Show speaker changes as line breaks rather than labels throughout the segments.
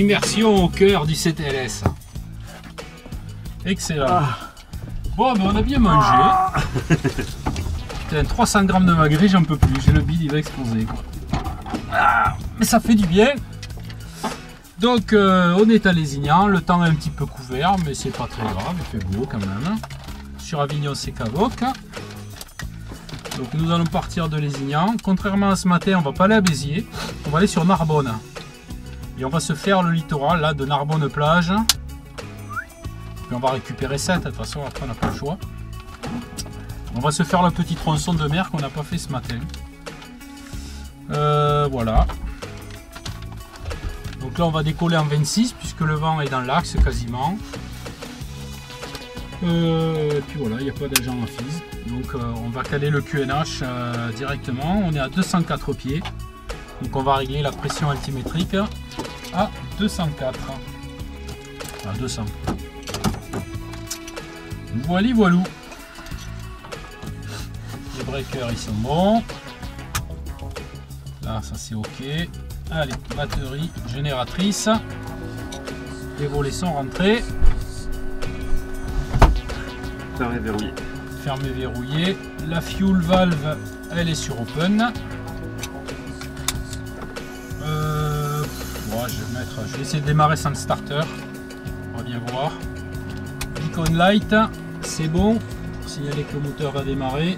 Immersion au cœur du CTLS. Excellent. Bon, ben on a bien mangé. Putain, 300 grammes de magret, j'en peux plus. J'ai le bide, il va exploser. Mais ça fait du bien. Donc, on est à Lézignan. Le temps est un petit peu couvert, mais c'est pas très grave. Il fait beau quand même. Sur Avignon, c'est Cavoc. Donc, nous allons partir de Lézignan. Contrairement à ce matin, on va pas aller à Béziers. On va aller sur Narbonne. Et on va se faire le littoral là de Narbonne plage. Puis on va récupérer ça, de toute façon après on n'a pas le choix. On va se faire le petit tronçon de mer qu'on n'a pas fait ce matin. Voilà. Donc là on va décoller en 26 puisque le vent est dans l'axe quasiment. Et puis voilà, il n'y a pas d'agent en FIS. Donc on va caler le QNH directement. On est à 204 pieds. Donc on va régler la pression altimétrique à 204. À 200. Voilà, voilà. Les breakers ils sont bons. Là ça c'est ok. Allez, batterie génératrice. Les volets sont rentrés.
Fermé, verrouillé.
Fermé, verrouillé. La fuel valve elle est sur open. Je vais essayer de démarrer sans le starter. On va bien voir. Beacon light, c'est bon. Pour signaler que le moteur va démarrer.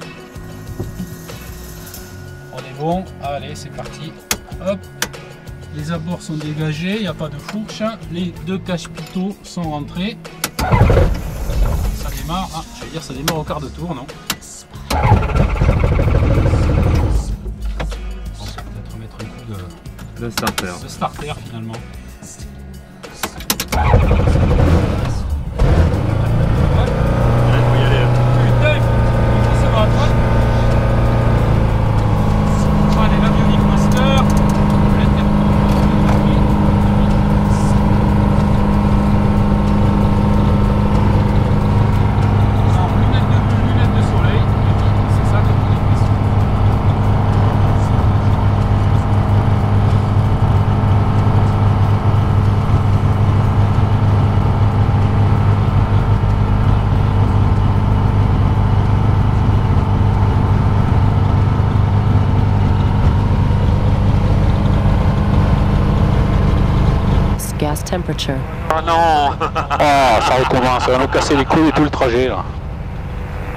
On est bon. Allez, c'est parti. Hop. Les abords sont dégagés. Il n'y a pas de fourche. Les deux cache-pitots sont rentrés. Ça démarre. Ah, je vais dire ça démarre au quart de tour, non? On va peut-être mettre un coup
de starter.
De starter finalement.
Gas temperature.
Oh non. Oh, ça recommence, ça va nous casser les couilles et tout le trajet là.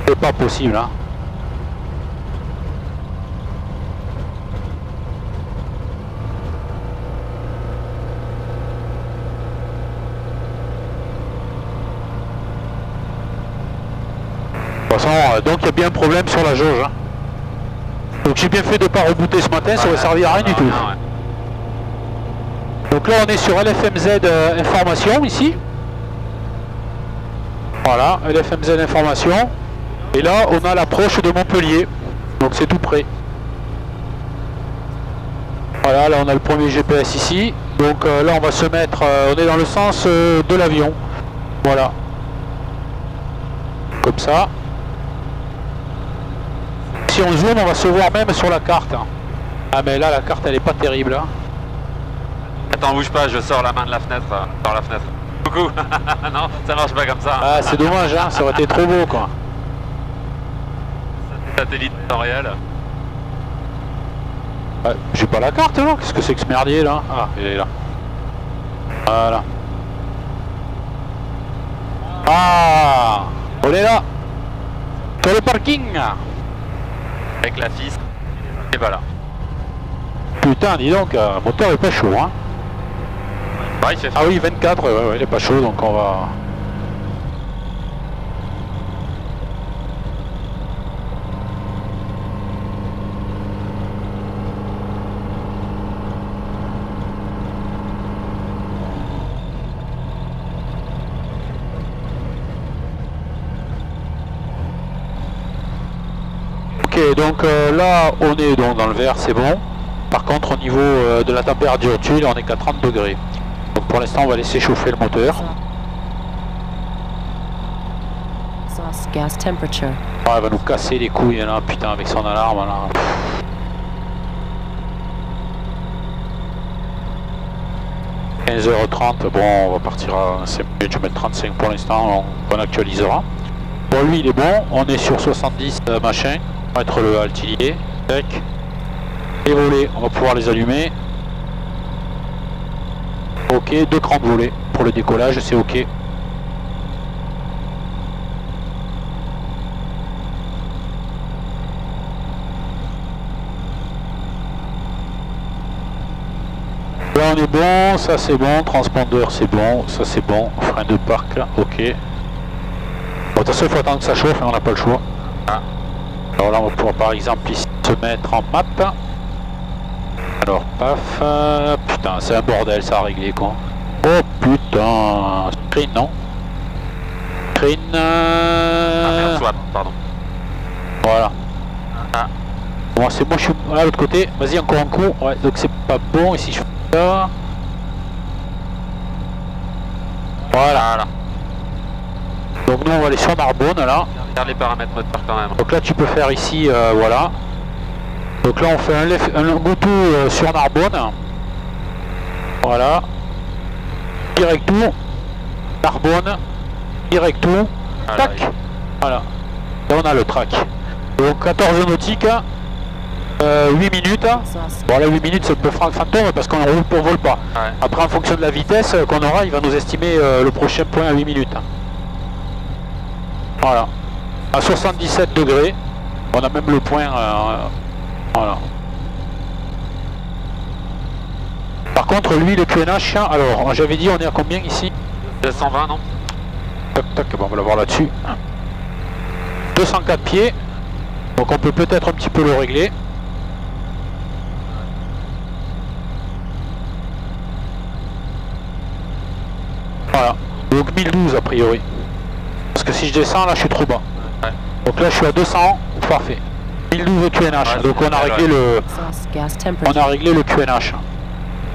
C'est pas possible hein. De toute façon, donc il y a bien un problème sur la jauge. Hein. Donc j'ai bien fait de ne pas rebooter ce matin, ça aurait servi à rien du tout.
Ouais.
Donc là on est sur LFMZ information ici. Voilà, LFMZ information. Et là on a l'approche de Montpellier. Donc c'est tout près. Voilà, là on a le premier GPS ici. Donc là on va se mettre, on est dans le sens de l'avion. Voilà. Comme ça. Si on zoome on va se voir même sur la carte. Ah mais là la carte elle est pas terrible. Hein.
Attends, bouge pas, je sors la main de la fenêtre. Dans la fenêtre. Coucou. Non, ça marche pas comme ça.
Ah, c'est dommage, hein, ça aurait été trop beau, quoi.
Satellite en réel.
Ouais, j'ai pas la carte, là. Qu'est-ce que c'est que ce merdier, là? Ah, il est là. Voilà. Ah, on est là. Sur le parking.
Avec la fille. Et voilà.
Putain, dis donc, le moteur est pas chaud, hein.
Bah, il fait
Ah oui, 24, ouais, il est pas chaud, donc on va... Ok, donc là, on est donc dans le vert, c'est bon. Par contre, au niveau de la température d'huile, on est qu'à 30 degrés. Donc pour l'instant, on va laisser chauffer le moteur.
Exhaust gas temperature.
Ah, elle va nous casser les couilles là, putain, avec son alarme là. 15h30, bon on va partir à 5 minutes, je vais mettre 35 pour l'instant, on actualisera. Bon lui il est bon, on est sur 70 machin, on va mettre le altilier, tac. Les volets, on va pouvoir les allumer. Ok, 2 crans de volets pour le décollage, c'est ok. Là on est bon, ça c'est bon, transpondeur c'est bon, ça c'est bon, frein de parc là, ok. Bon, de toute façon il faut attendre que ça chauffe, on n'a pas le choix.
Ah.
Alors là on va pouvoir par exemple ici se mettre en map. Alors paf, putain c'est un bordel ça à régler quoi. Oh putain, screen non. Screen...
merde, swap, pardon.
Voilà.
Ah.
Bon c'est moi je suis à l'autre côté, vas-y encore un coup, ouais donc c'est pas bon et si je fais ça... Voilà. Donc nous on va aller sur Narbonne là.
Regarde les paramètres moteur quand même.
Donc là tu peux faire ici, voilà. Donc là on fait un go-to sur Narbonne. Voilà. Direct tout. Narbonne. Direct tout. Tac. Voilà. Là on a le track. Donc 14 nautiques. 8 minutes. Bon là 8 minutes c'est un peu fantôme parce qu'on roule pour vole pas.
Ouais.
Après en fonction de la vitesse qu'on aura, il va nous estimer le prochain point à 8 minutes. Voilà. À 77 degrés. On a même le point. Voilà. Par contre lui le QNH, alors j'avais dit on est à combien ici?
220 non?
Tac tac, bon, on va l'avoir là-dessus. 204 pieds. Donc on peut peut-être un petit peu le régler. Voilà. Donc 1012 a priori. Parce que si je descends là je suis trop bas.
Ouais.
Donc là je suis à 200, parfait. 1012 QNH,
Ouais,
donc on a réglé le.
Exhaust gas
On
temperature.
a réglé le QNH.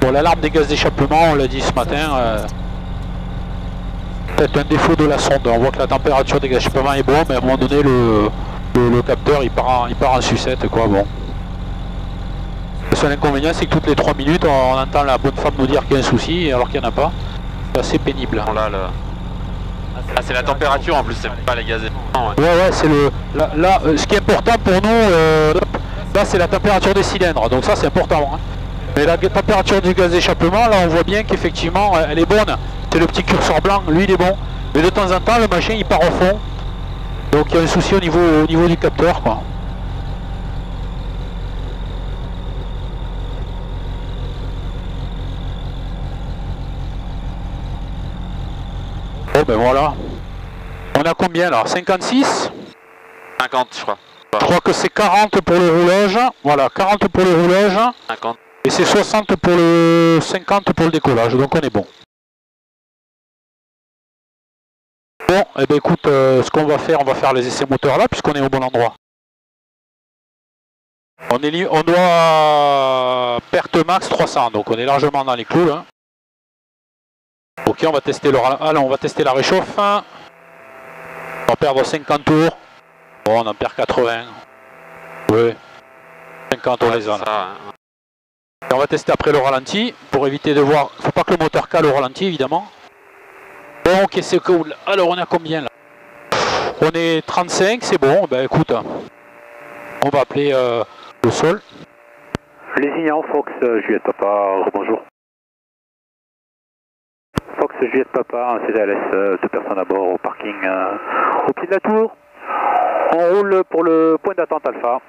Bon l'alarme des gaz d'échappement, on l'a dit ce matin. Peut-être un défaut de la sonde. On voit que la température des gaz d'échappement est bonne, mais à un moment donné le capteur il part en sucette quoi. Bon. Le seul inconvénient c'est que toutes les 3 minutes on entend la bonne femme nous dire qu'il y a un souci alors qu'il n'y en a pas. C'est assez pénible.
Bon, là, ah, c'est la température en plus, c'est pas les gaz d'échappement. Ouais.
Ouais c'est le. Là, ce qui est important pour nous, là c'est la température des cylindres, donc ça c'est important. Hein. Mais la température du gaz d'échappement, là on voit bien qu'effectivement elle est bonne. C'est le petit curseur blanc, lui il est bon. Mais de temps en temps le machin il part au fond. Donc il y a un souci au niveau du capteur quoi. Bon ben voilà. On a combien là? 56?
50 je crois.
Je crois que c'est 40 pour le roulage. Voilà, 40 pour le roulage.
50.
Et c'est 60 pour le 50 pour le décollage, donc on est bon. Bon, eh ben écoute, ce qu'on va faire les essais moteurs là, puisqu'on est au bon endroit. On doit perte max 300, donc on est largement dans les clous là. Ok, on va tester on va tester la réchauffe. On va perdre 50 tours. Bon, on en perd 80. Oui. 50 on les a là.
Ça,
Et on va tester après le ralenti pour éviter de voir. Faut pas que le moteur cale au ralenti évidemment. Bon ok c'est cool. Alors on est à combien là? On est 35, c'est bon. Ben écoute, on va appeler le sol.
Les signaux Fox Juliette Papa, bonjour. Fox Juliette Papa, un CDLS, 2 personnes à bord au parking au pied de la tour. On roule pour le point d'attente Alpha.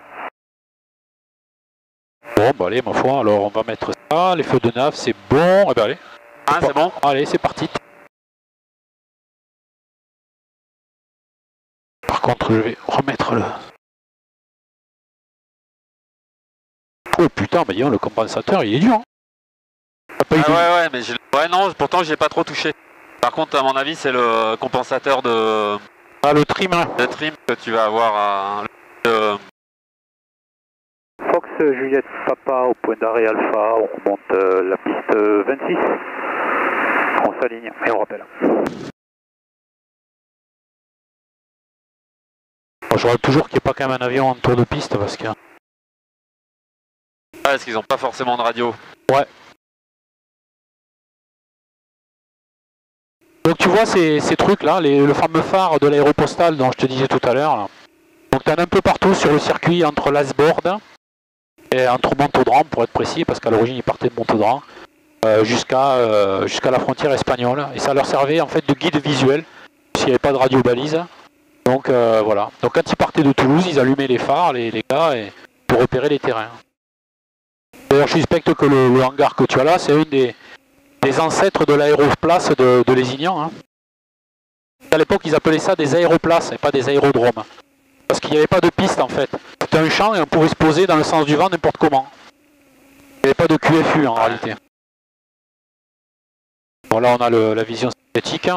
Bon bah allez ma foi, alors on va mettre ça, les feux de nav c'est bon. Eh ben allez.
ah, c'est bon.
Allez c'est parti. Par contre je vais remettre le... Oh putain, bah disons, le compensateur il est dur. Hein.
Ah ouais mais ouais non, pourtant j'ai pas trop touché. Par contre à mon avis c'est le compensateur de...
Ah le trim hein.
Le trim que tu vas avoir à...
Fox Juliette Papa au point d'arrêt Alpha, on remonte la piste 26. On s'aligne et on rappelle.
Bon, je regarde toujours qu'il n'y ait pas quand même un avion en tour de piste parce que...
Ah, parce qu'ils ont pas forcément de radio.
Ouais. Donc tu vois ces trucs là, le fameux phare de l'aéropostale dont je te disais tout à l'heure. Donc tu en as un peu partout sur le circuit entre l'Asbord et entre Montaudan pour être précis, parce qu'à l'origine ils partaient de Montaudan, jusqu'à la frontière espagnole. Et ça leur servait en fait de guide visuel, s'il n'y avait pas de radio-balise. Donc voilà. Donc quand ils partaient de Toulouse, ils allumaient les phares, les gars, pour repérer les terrains. D'ailleurs je suspecte que le hangar que tu as là, c'est une des ancêtres de l'aéroplace de Lézignan. Hein. À l'époque, ils appelaient ça des aéroplaces et pas des aérodromes. Parce qu'il n'y avait pas de piste en fait. C'était un champ et on pouvait se poser dans le sens du vent n'importe comment. Il n'y avait pas de QFU en réalité. Bon là on a la vision synthétique.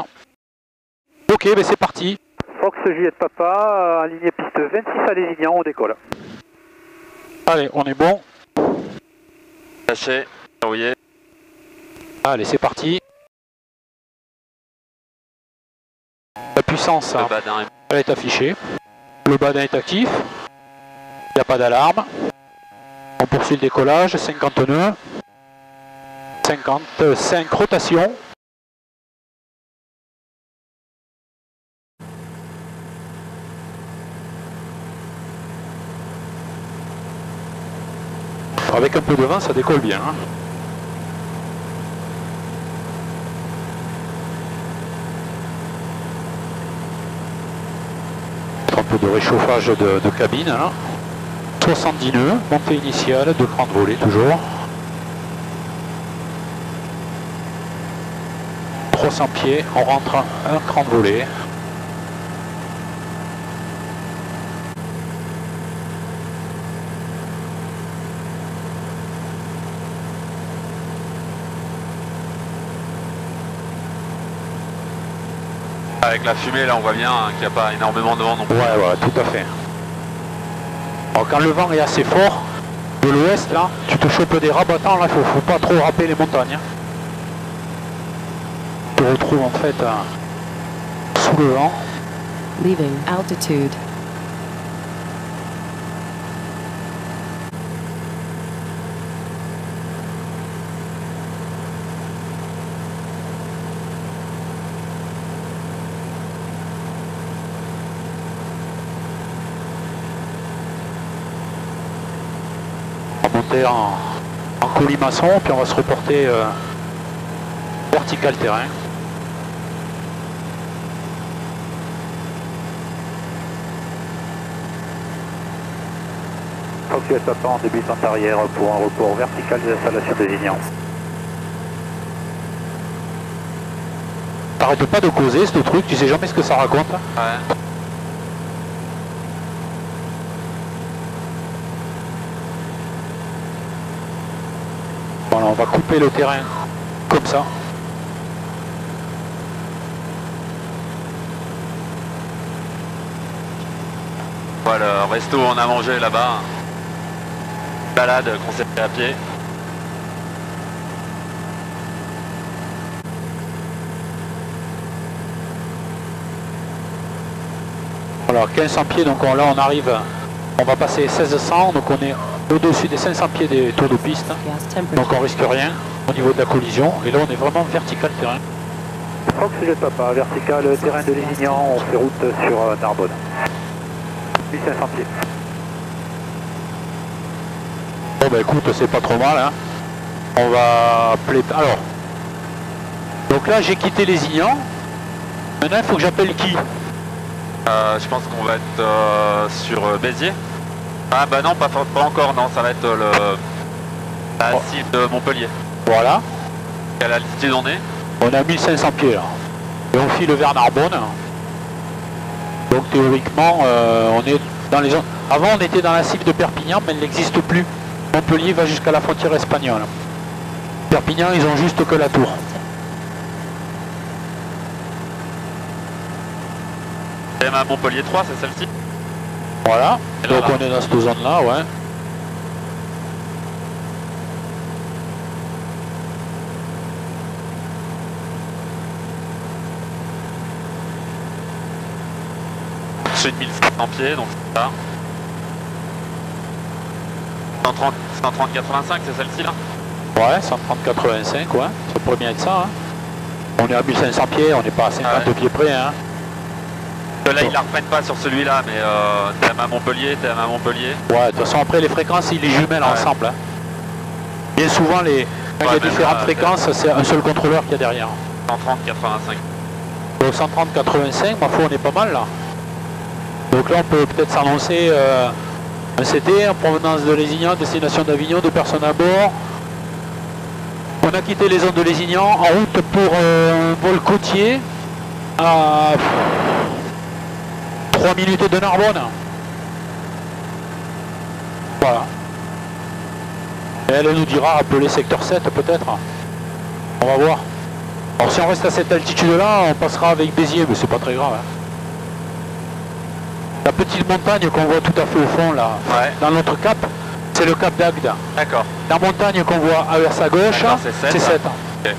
Ok, ben c'est parti.
Fox Juliette Papa, aligné piste 26 à Lézignan, on décolle.
Allez, on est bon.
Lâché, verrouillé.
Allez, c'est parti. La puissance,
Le badin est...
elle est affichée. Le badin est actif. Il n'y a pas d'alarme. On poursuit le décollage. 50 nœuds. 55 rotations. Avec un peu de vent, ça décolle bien. Hein. Un peu de réchauffage de cabine. Hein. 70 nœuds, montée initiale, 2 crans de volée toujours. 300 pieds, on rentre un cran de volée.
Avec la fumée, là, on voit bien qu'il n'y a pas énormément de vent non plus.
Ouais, tout à fait. Alors, quand le vent est assez fort, de l'ouest, là, tu te chopes des rabattants, là, il faut pas trop râper les montagnes. Hein. Tu te retrouves en fait sous le vent.
Leaving altitude.
Monter en colimaçon, puis on va se reporter vertical terrain.
Fox US Papa en débutante arrière pour un report vertical des installations de Lézignan.
T'arrêtes pas de causer ce truc, tu sais jamais ce que ça raconte.
Ouais.
Voilà, on va couper le terrain comme ça.
Voilà, le resto on a mangé là-bas. Balade qu'on s'est fait à pied.
Voilà, 1500 pieds, donc là on arrive, on va passer 1600, donc on est au-dessus des 500 pieds des tours de piste.
Gas
Donc
temperature.
on risque rien au niveau de la collision. Et là on est vraiment vertical terrain.
Fox Juliette Papa, vertical terrain de Lézignan, on fait route sur Narbonne. 1500 pieds.
Bon bah écoute, c'est pas trop mal. Hein. On va appeler... Alors, donc là j'ai quitté Lézignan. Maintenant il faut que j'appelle qui?
Je pense qu'on va être sur Béziers. Ah bah non, pas encore, non, ça va être la cible de Montpellier.
Voilà.
À la altitude on est.
On a 1500 pieds là. Et on file vers Narbonne. Donc théoriquement, on est dans les zones... Avant on était dans la cible de Perpignan, mais elle n'existe plus. Montpellier va jusqu'à la frontière espagnole. Perpignan, ils ont juste que la tour.
Et à Montpellier 3, c'est celle-ci.
Voilà.
Et là,
Donc
là.
on est dans cette zone-là, ouais.
J'ai 1500 pieds, donc c'est ça. 130-85, c'est celle-ci là.
Ouais, 130-85, ouais. Ça pourrait bien être ça, hein. On est à 1500 pieds, on n'est pas à 50 pieds près. Hein.
Là, ils la reprennent pas sur celui-là, mais t'es à Montpellier, t'es à Montpellier.
Ouais, de toute façon, après les fréquences, ils les jumellent ensemble. Hein. Bien souvent, quand il y a différentes fréquences, c'est un seul contrôleur qu'il y a derrière.
130, 85.
Donc 130, 85, ma foi, on est pas mal là. Donc là, on peut peut-être s'annoncer un CT en provenance de Lézignan, destination d'Avignon, 2 personnes à bord. On a quitté les zones de Lézignan en route pour un vol côtier à 3 minutes de Narbonne. Voilà. Et elle nous dira rappeler secteur 7 peut-être. On va voir. Alors si on reste à cette altitude là, on passera avec Béziers, mais c'est pas très grave. Hein. La petite montagne qu'on voit tout à fait au fond là, dans notre cap, c'est le cap d'Agde.
D'accord.
La montagne qu'on voit à sa gauche, c'est 7.
Okay.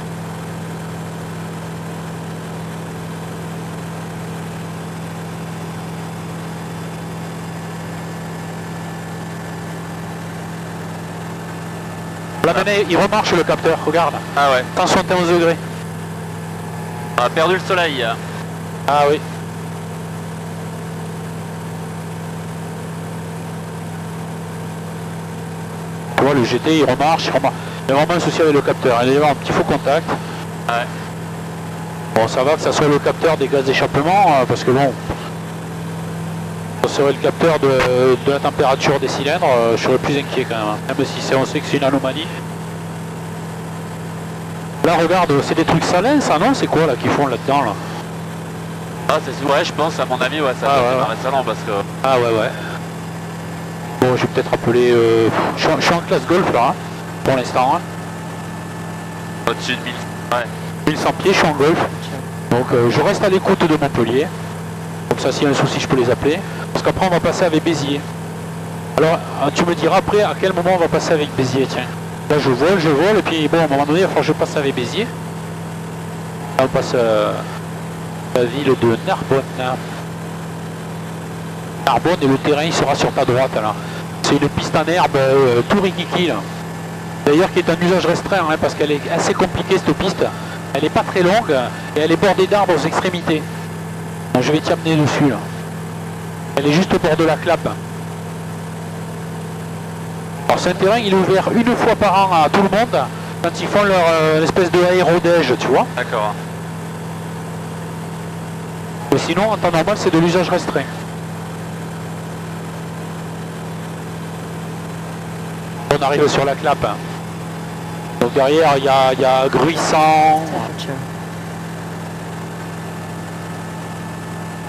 Là maintenant, il remarche le capteur, regarde.
Ah ouais.
171 degrés.
On a perdu le soleil.
Ah oui. Tu vois, le GT il remarche, il y a vraiment un souci avec le capteur. Il y a un petit faux contact.
Ouais.
Bon, ça va que ça soit le capteur des gaz d'échappement, parce que bon, ça serait le capteur de la température des cylindres, je serais plus inquiet quand même. Même si on sait que c'est une anomalie. Là, regarde, c'est des trucs salins, ça, non? C'est quoi là qu'ils font là-dedans là?
Ah, c'est ouais, je pense, à mon avis, ouais, ça doit être salant parce que.
Ah ouais, ouais. Bon, je vais peut-être appeler. Je suis en classe golf là, hein, pour l'instant. Hein.
Au-dessus de 1000. Ouais.
1100 pieds, je suis en golf. Donc je reste à l'écoute de Montpellier. Comme ça, s'il y a un souci, je peux les appeler. Parce qu'après, on va passer avec Béziers. Alors, tu me diras après à quel moment on va passer avec Béziers, tiens. Là, je vole, et puis bon, à un moment donné, il va falloir que je passe avec Béziers. Là, on passe la ville de Narbonne. Narbonne, et le terrain, il sera sur ta droite, là. C'est une piste en herbe, tout rikiki, là. D'ailleurs, qui est un usage restreint, hein, parce qu'elle est assez compliquée, cette piste. Elle n'est pas très longue, et elle est bordée d'arbres aux extrémités. Donc, je vais t'y amener dessus, là. Elle est juste au bord de la clappe. Alors c'est un terrain, il est ouvert une fois par an à tout le monde quand ils font leur espèce de aérodège, tu vois.
D'accord.
Mais sinon, en temps normal, c'est de l'usage restreint. On arrive sur la clappe. Hein. Donc derrière, il y a Gruissant.
Temperature.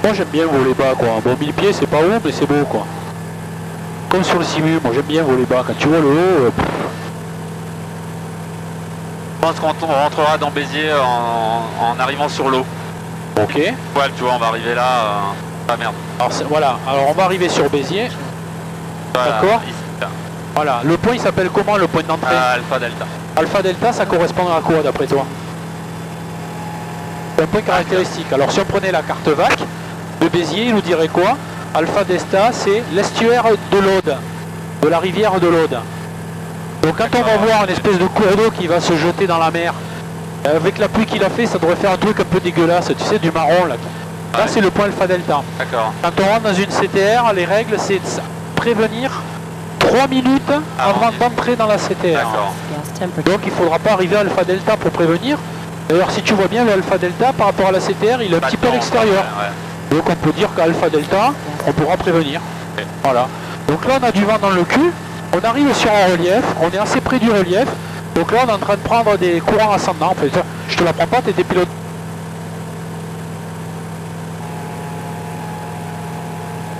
Moi j'aime bien voler bas, quoi. Bon, 1000 pieds, c'est pas haut, mais c'est beau, quoi. Comme sur le Simu, moi j'aime bien voler bas. Quand tu vois le haut...
Je pense qu'on rentrera dans Béziers en arrivant sur l'eau.
Ok.
Ouais, tu vois, on va arriver là. Ah merde.
Alors voilà, alors on va arriver sur Béziers.
Voilà,
D'accord.
ici, là.
Voilà, le point il s'appelle comment, le point d'entrée?
Alpha Delta.
Alpha Delta, ça correspond à quoi d'après toi? C'est un point caractéristique. Alors si on prenait la carte VAC de Béziers, il nous dirait quoi? Alpha Delta, c'est l'estuaire de l'Aude, de la rivière de l'Aude. Donc quand on va voir une espèce de cours d'eau qui va se jeter dans la mer, avec la pluie qu'il a fait, ça devrait faire un truc un peu dégueulasse, tu sais, du marron là. Là c'est le point Alpha Delta.
D'accord.
Quand on rentre dans une CTR, les règles c'est de prévenir 3 minutes avant d'entrer dans la CTR.
D'accord.
Gas temperature.
Donc il ne faudra pas arriver à Alpha Delta pour prévenir. D'ailleurs si tu vois bien le Alpha Delta par rapport à la CTR, il est un petit peu à l'extérieur.
Ouais.
Donc on peut dire qu'Alpha Delta, on pourra prévenir.
Okay.
Voilà. Donc là on a du vent dans le cul, on arrive sur un relief, on est assez près du relief. Donc là on est en train de prendre des courants ascendants. En fait, je te la prends pas, t'étais pilote.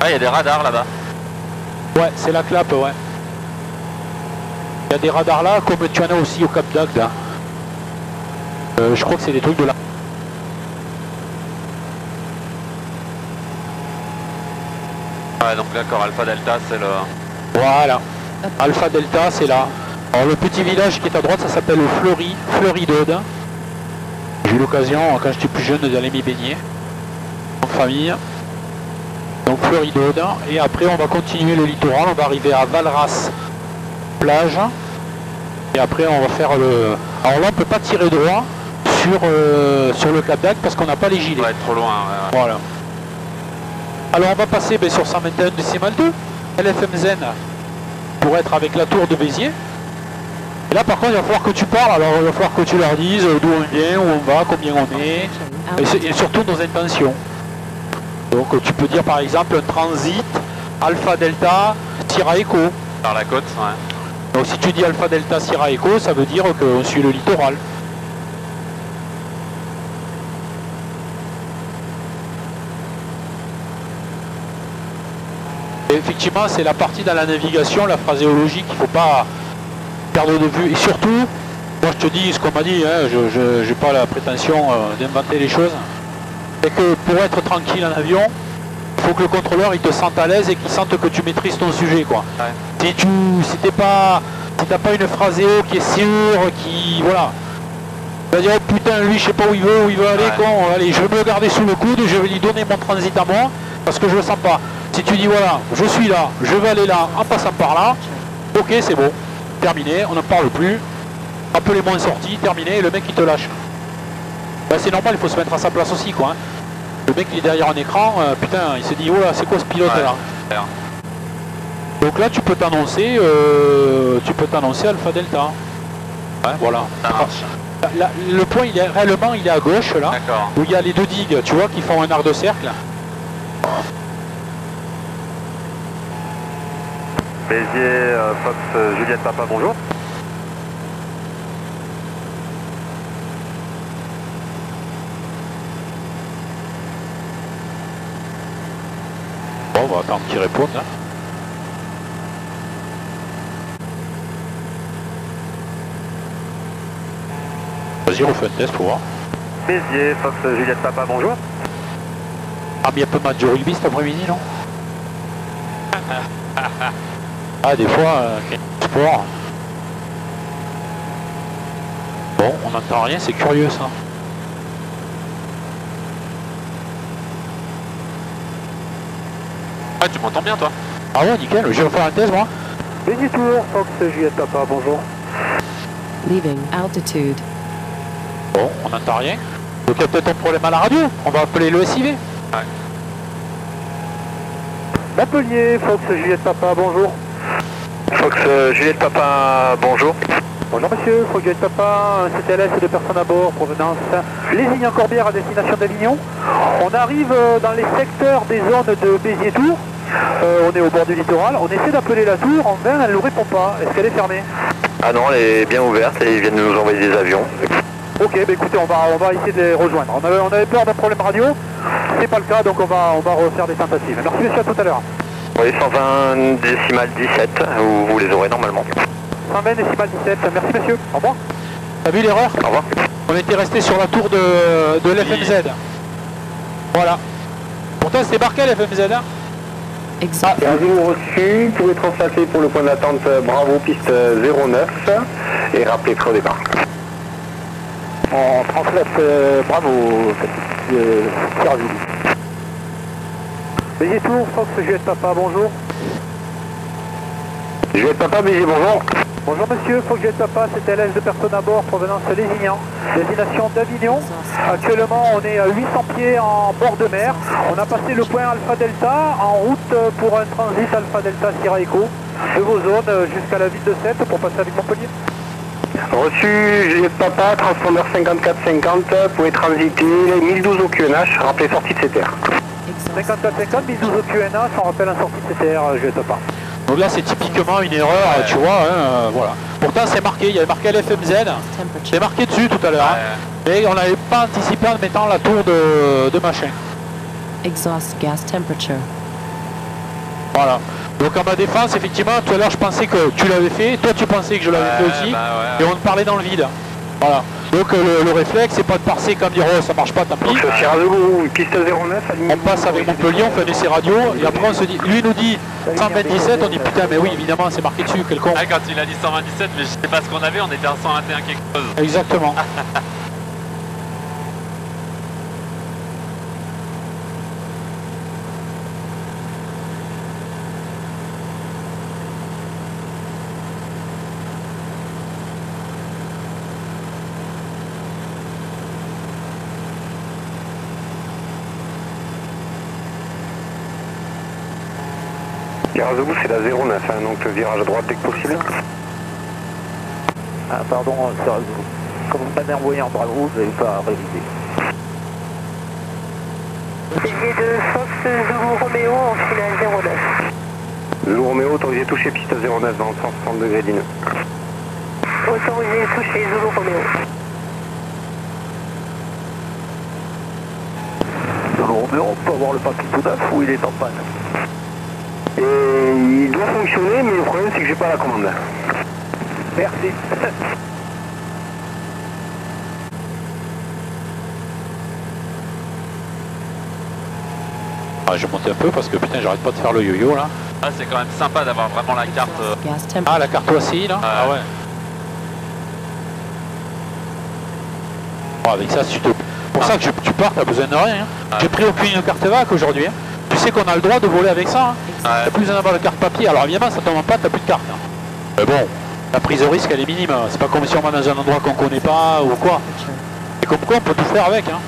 Ah, il y a des radars là-bas.
Ouais, c'est la clappe, ouais. Il y a des radars là, comme tu en as aussi au Cap d'Agde. Hein. Je crois que c'est des trucs de la...
Ouais, donc d'accord, Alpha Delta, c'est le...
Voilà. Alpha Delta, c'est là. Alors le petit village qui est à droite, ça s'appelle Fleury d'Aude. J'ai eu l'occasion, quand j'étais plus jeune, d'aller m'y baigner. En famille. Donc Fleury d'Aude. Et après, on va continuer le littoral. On va arriver à Valras plage. Et après, on va faire le... Alors là, on ne peut pas tirer droit sur le Cap d'Agde parce qu'on n'a pas les gilets.
On va être trop loin. Ouais.
Voilà. Alors on va passer sur 121 décimal 2, LFMZ, pour être avec la tour de Béziers. Et là par contre il va falloir que tu parles, alors il va falloir que tu leur dises d'où on vient, où on va, combien on est, et surtout nos intentions. Donc tu peux dire par exemple un transit, Alpha Delta, Sierra Echo.
Par la côte, ouais.
Donc si tu dis Alpha Delta Sierra Echo, ça veut dire qu'on suit le littoral. Et effectivement, c'est la partie dans la navigation, la phraséologie qu'il ne faut pas perdre de vue. Et surtout, moi je te dis ce qu'on m'a dit, hein, je n'ai pas la prétention d'inventer les choses. C'est que pour être tranquille en avion, il faut que le contrôleur il te sente à l'aise et qu'il sente que tu maîtrises ton sujet, quoi. Ouais. Si t'as pas une phraséo qui est sûre, qui voilà, tu vas dire oh putain lui je sais pas où il veut aller, ouais. Con, allez je vais me le garder sous le coude et je vais lui donner mon transit à moi parce que je le sens pas. Si tu dis voilà, je suis là, je vais aller là en passant par là, ok c'est bon, terminé, on n'en parle plus, appelez-moi en sortie, terminé, et le mec il te lâche. Ben, c'est normal, il faut se mettre à sa place aussi quoi. Hein. Le mec il est derrière un écran, putain il se dit oh là c'est quoi ce pilote là. Ouais. Donc là tu peux t'annoncer Alpha Delta. Ouais, voilà.
Ça marche.
Le point il est réellement il est à gauche là, où il y a les deux digues, tu vois, qui font un arc de cercle.
Béziers, Fox, Juliette Papa, bonjour.
Bon, on va attendre qu'il réponde. Hein. Vas-y, on fait un test pour voir.
Béziers, Fox, Juliette Papa, bonjour.
Ah, mais il y a peu de match de rugby cet après-midi, non? Ah, des fois, sport. Bon, on n'entend rien, c'est curieux ça.
Ah, tu m'entends bien toi?
Ah ouais, nickel, je vais faire un test moi.
Béziers Tour, Fox, Juliette Papa, bonjour.
Leaving altitude.
Bon, on n'entend rien. Donc il y a peut-être un problème à la radio, on va appeler le SIV.
Ouais.
L'Atelier, Fox, Juliette Papa, bonjour. Fox, Juliette Papa, bonjour. Bonjour monsieur, Fox, Juliette Papa, un CTLS et 2 personnes à bord, provenance Lézignan-Corbière à destination d'Avignon. On arrive dans les secteurs des zones de Béziers-Tours. On est au bord du littoral, on essaie d'appeler la tour, en vain, elle ne nous répond pas. Est-ce qu'elle est fermée?
Ah non, elle est bien ouverte et ils viennent de nous envoyer des avions.
Ok, bah écoutez, on va essayer de les rejoindre. On avait peur d'un problème radio, c'est pas le cas, donc on va refaire des tentatives. Merci monsieur, à tout à l'heure.
Oui, 120 décimal 17, vous les aurez normalement.
120 décimal 17, merci monsieur, au revoir.
T'as vu l'erreur?
Au revoir.
On était resté sur la tour de l'FMZ. Voilà. Pourtant c'était marqué l'FMZ. Hein.
Exact.
Avion reçu, vous pouvez transférer pour le point d'attente Bravo piste 09 et rappelez creux départ.
On transfère Bravo, servi. Béziers Tour, Fox, Juliette Papa, bonjour.
Juliette Papa, Béziers, bonjour.
Bonjour monsieur, Fox, Juliette Papa, CTLS de personnes à bord, provenance Lézignan, destination d'Avignon. Actuellement on est à 800 pieds en bord de mer. On a passé le point Alpha Delta en route pour un transit Alpha Delta Sierra Echo de vos zones jusqu'à la ville de Sète pour passer avec Montpellier.
Reçu, Juliette Papa, transpondeur 5450, vous pouvez transiter 1012 au QNH, rappelez sortie de CTR.
54-50, 1012 au QNH, on rappelle un sortie de CTR, Juliette Papa.
Donc là c'est typiquement une erreur, tu vois, hein, voilà. Pourtant c'est marqué, il y avait marqué l'FMZ, c'est marqué dessus tout à l'heure, hein, mais on n'avait pas anticipé en mettant la tour de machin.
Exhaust gas temperature.
Voilà. Donc en ma défense, effectivement, tout à l'heure je pensais que tu l'avais fait, toi tu pensais que je l'avais fait aussi, et on parlait dans le vide. Voilà. Donc le réflexe, c'est pas de passer comme dire oh ça marche pas, tant pis.
Donc Sierra Zulu, piste 09,
on passe avec Montpellier, on fait un essai radio, et après on se dit, lui nous dit 127, on dit putain mais oui évidemment c'est marqué dessus, quel con.
Ah, quand il a dit 127, mais je sais pas ce qu'on avait, on était à 121 quelque chose.
Exactement.
Virage debout, c'est la 09, hein, donc virage à droite dès que possible.
Ah, pardon, comme vous m'avez envoyé en bravo, vous n'avez pas révisé.
Béziers de Fox Zulu Romeo en finale 09.
Zulu Romeo, autorisé toucher piste 09 dans le 160 degrés d'ineux.
Autorisé toucher Zulu Romeo.
Zulu Romeo, on peut avoir le papier tout neuf ou il est en panne?
Et il doit fonctionner, mais le problème c'est que j'ai pas la commande.
Merci.
Ah, je vais monter un peu parce que putain, j'arrête pas de faire le yo-yo là.
Ah, c'est quand même sympa d'avoir vraiment la carte.
Gas
Ah,
temperature.
la carte OACI là. Ah ouais. Bon, avec ça, si tu te... pour ça que tu pars, t'as besoin de rien. Hein. J'ai pris aucune carte VAC aujourd'hui. Hein. Tu sais qu'on a le droit de voler avec ça. Hein. T'as plus besoin d'avoir la carte papier. Alors évidemment, ça tombe pas, t'as plus de carte. Hein. Mais bon, la prise de risque elle est minime. C'est pas comme si on va dans un endroit qu'on connaît pas ou quoi. Et comme quoi, on peut tout faire avec. Hein.